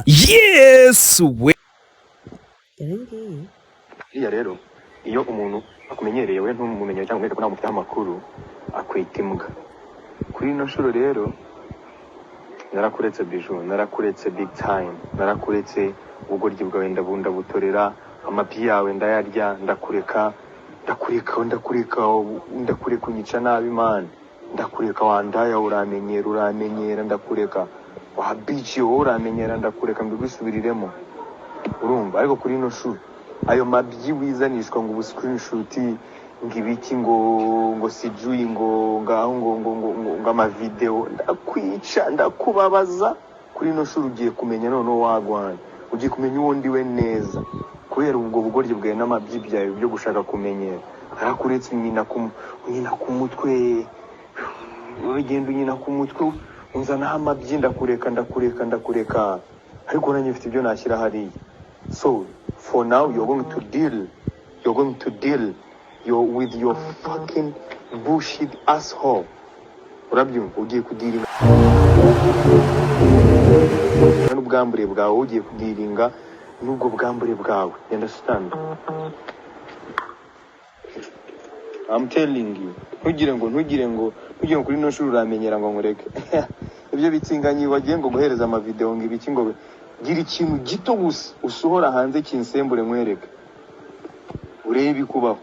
Yes we. Iya rero iyo umuntu akumenyereye we ntumumenyere cyangwa mwete ko namufite amakuru akwita imbwa. Kuri ino shuro rero narakuretse Bijou, narakuretse big time, narakuretse ubugoryi bwawe ndabunda butorera, amabyi yawe ndayarya, ndakureka unyica nabi man, ndakureka wandaya uramenyera ndakureka wa bitch yo uramenyera ndakureka mbigusubiriremo urumva. Ariko kuri ino shuro ayo mabyi wizanishwa ngo screenshot ngibiki ngo sijui ngo ama video ndakwica ndakubabaza. Kuri ino shuro ugiye kumenya none wagwana, ugiye kumenya uwundi we neza kubera ubwo bugoryi bwawe n'amabyi byawe byo gushaka kumenyera. Arakuretse nyina ku mutwe ugenda unyina ku mutwe unzana amabyi ndakureka ariko nanjye mfite ibyo nashyira hariya. So for now you're going to deal with your fucking bullshit asshole. Urabyumva ugiye kudiringa n'ubwambure bwawe, ugiye kudiringa n'ubwo bwambure bwawe. You understand? I'm telling you, ntugire ngo kuri no shuri uramenyera ngo nkureke. Ibyo bitsinganyi wagiye ngo guhereza ama video ngo ibiki ngo gira ikintu gito gusa usohora hanze kinsembure nkwereke urebe bikubaho.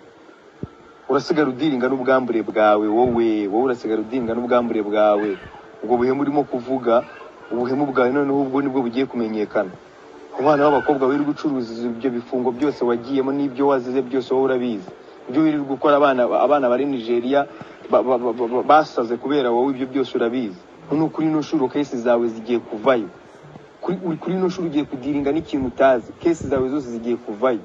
Urasigara udiringa n'ubwambure bwawe wowe urasigara udiringa n'ubwambure bwawe. Ubwo buhemu urimo kuvuga ubuhemu bwawe noneho ubwo nibwo bugiye kumenyekana. Abana b'abakobwa bari gucuruza ibyo bifungo byose wagiyemo n'ibyo wazize byose wowe urabizi. Ibyo biri gukora abana bari Nigeria basaze kubera wowe ibyo byose urabizi. None kuri no shuro case zawe zigiye kuvayo. Kuri no shuro ugiye kudiringa n'ikintu utazi. Case zawe zose zigiye kuvayo.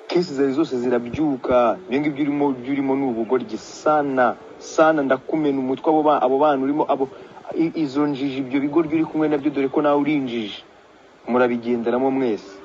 Case zawe zose zirabyuka. Ibyo ngibyo urimo n'ubugoryi sana ndakumena umutwe abo bana urimo izo njiji ibyo bigoryi uri kumwe nabyo dore ko nawe urinjije. Murabigenderamo mwese.